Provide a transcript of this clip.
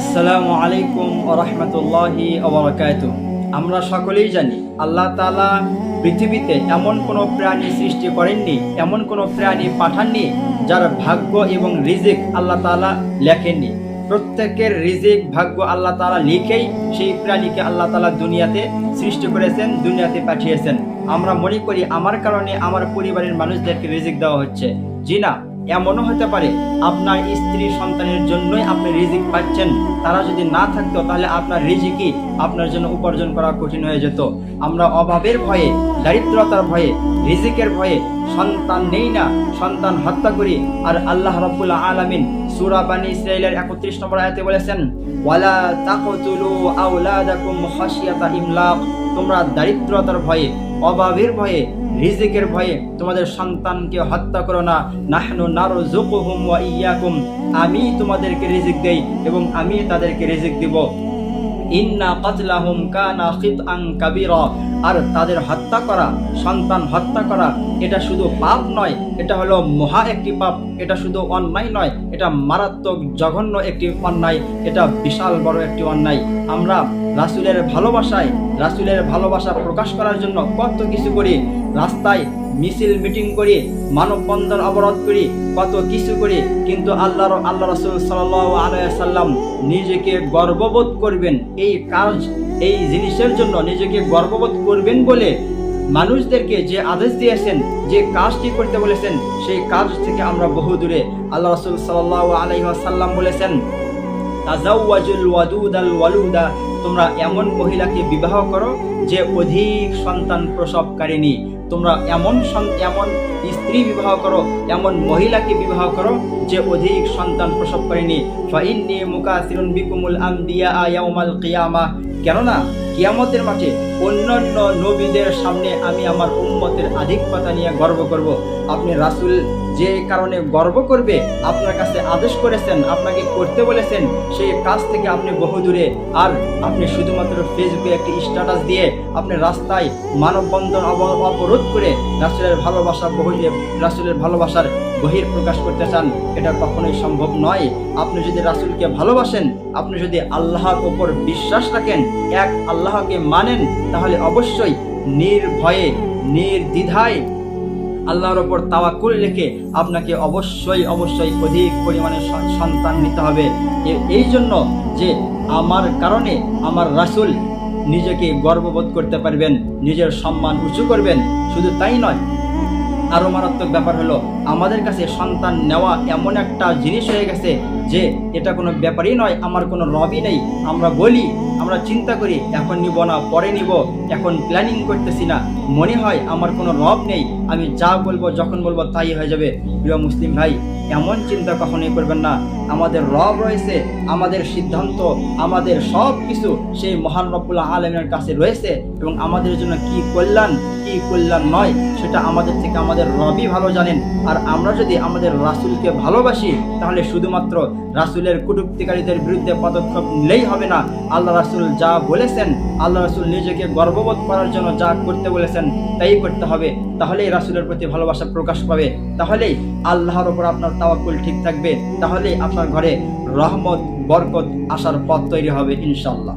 আসসালামু আলাইকুম ওয়া রাহমাতুল্লাহি ওয়া বারাকাতুহু। আমরা সকলেই জানি আল্লাহ তাআলা পৃথিবীতে এমন কোনো প্রাণী সৃষ্টি করেননি, এমন কোনো প্রাণী পাঠাননি যার ভাগ্য এবং রিজিক আল্লাহ তাআলা লেখেননি। প্রত্যেকের রিজিক ভাগ্য আল্লাহ তাআলা লিখেই সেই প্রাণীকে আল্লাহ তাআলা দুনিয়াতে সৃষ্টি করেছেন, দুনিয়াতে পাঠিয়েছেন। আমরা মনে করি আমার কারণে আমার পরিবারের মানুষদেরকে রিজিক দেওয়া হচ্ছে। জি না, এমনও হতে পারে আপনার স্ত্রী সন্তানের জন্যই আপনি রিজিক পাচ্ছেন। তারা যদি না থাকতো তাহলে আপনার রিজিকই আপনার জন্য উপার্জন করা কঠিন হয়ে যেত। আমরা অভাবের ভয়ে, দারিদ্রতার ভয়ে, রিজিকের ভয়ে সন্তান নেই না, সন্তান হত্যা করি। আর আল্লাহ রাব্বুল আলামিন সূরা বানী ইসরাঈলের 31 নম্বর আয়াতে বলেছেন, ওয়ালা তাকতুলু আওলাদাকুম খাশিয়াতা ইমলাক। তোমরা দারিদ্রতার ভয়ে, অভাবের ভয়ে, রিজিকের ভয়ে তোমাদের সন্তানকে হত্যা করো না। নাহনু নারযুকুহুম ওয়া ইয়্যাকুম। আমি তোমাদেরকে রিজিক দেই এবং আমি তাদেরকে রিজিক দিব। ইন্না কাতলাহুম কানা খিতআন কাবীরা। আর তাদের হত্যা করা, সন্তান হত্যা করা, এটা শুধু পাপ নয়, এটা হলো মহা একটি পাপ। এটা শুধু অন্যায় নয়, এটা মারাত্মক জঘন্য একটি অন্যায়, এটা বিশাল বড় একটি অন্যায়। আমরা রাসূলের ভালোবাসা প্রকাশ করার জন্য কত কিছু করি, রাস্তায় মিছিল মিটিং করি, মানববন্ধন অবরোধ করি, কত কিছু করি, কিন্তু আল্লাহ রাসূল সাল্লাল্লাহু আলাইহি ওয়াসাল্লাম নিজেকে গর্ববোধ করবেন এই জিনিসের জন্য, নিজেকে গর্ববোধ করবেন বলে মানুষদেরকে যে আদেশ দিয়েছেন, যে কাজটি করতে বলেছেন, সেই কাজ থেকে আমরা বহু দূরে। আল্লাহ রাসূল সাল্লাল্লাহু আলাইহি ওয়াসাল্লাম বলেছেন, তাজাওয়াজুল ওয়াদুদাল ওয়ালুদা। তোমরা এমন মহিলাকে বিবাহ করো যে অধিক সন্তান প্রসবকারিণী। তোমরা এমন স্ত্রী বিবাহ করো, এমন মহিলাকে বিবাহ করো যে অধিক সন্তান প্রসবকারিণী। ফাইন্নী মুকাসিরুন বিকুমুল আমবিয়া ইয়াউমাল কিয়ামাহ। কেননা কিয়ামতের মাঠে অন্যান্য নবীদের সামনে আমি আমার উম্মতের আধিক্যতা নিয়ে গর্ব করব। আপনি রাসূল যে কারণে গর্ব করবে, আপনার কাছে আদেশ করেছেন, আপনাকে করতে বলেছেন, সেই কাজ থেকে আপনি বহু দূরে। আর আপনি শুধুমাত্র ফেসবুকে একটি স্ট্যাটাস দিয়ে আপনি রাস্তায় মানববন্ধন অবরোধ করে রাসূলের ভালোবাসার বহির প্রকাশ করতে চান, এটা কখনোই সম্ভব নয়। আপনি যদি রাসূলকে ভালোবাসেন, আপনি যদি আল্লাহর উপর বিশ্বাস রাখেন, এক আল্লাহকে মানেন, তাহলে অবশ্যই নির্ভয়ে, নির্দ্বিধায় আল্লাহর ওপর তাওয়াক্কুল রেখে আপনাকে অবশ্যই অধিক পরিমাণে সন্তান নিতে হবে। এই জন্য যে আমার কারণে আমার রাসূল নিজেকে গর্ববোধ করতে পারবেন, নিজের সম্মান উঁচু করবেন। শুধু তাই নয়, আরও মারাত্মক ব্যাপার হলো আমাদের কাছে সন্তান নেওয়া এমন একটা জিনিস হয়ে গেছে যে এটা কোনো ব্যাপারই নয়, আমার কোনো রবই নেই। আমরা চিন্তা করি এখন নিব না, পরে নিব, এখন প্ল্যানিং করতেছি না, মনে হয় আমার কোনো রব নেই, আমি যা বলবো যখন বলবো তাই হয়ে যাবে। প্রিয় মুসলিম ভাই, এমন চিন্তা কখনোই করবেন না। আমাদের রব রয়েছে, আমাদের সিদ্ধান্ত, আমাদের সব কিছু সেই মহান রব্বুল আলামিনের কাছে রয়েছে এবং আমাদের জন্য কি কল্যাণ নয় সেটা আমাদের থেকে আমাদের রবই ভালো জানেন। আর আমরা যদি আমাদের রাসূলকে ভালোবাসি, তাহলে শুধুমাত্র রাসূলের কটূক্তিকারীদের বিরুদ্ধে পদক্ষেপ নিলেই হবে না। আল্লাহ রাসূল যা বলেছেন, আল্লাহ রাসূল নিজেকে গর্ববোধ করার জন্য যা করতে বলেছেন তাই করতে হবে। তাহলেই রাসূলের প্রতি ভালোবাসা প্রকাশ পাবে, তাহলেই আল্লাহর ওপর আপনার তাওয়াক্কুল ঠিক থাকবে, তাহলেই আপনার ঘরে রহমত, বরকত আসার পথ তৈরি হবে ইনশাআল্লাহ।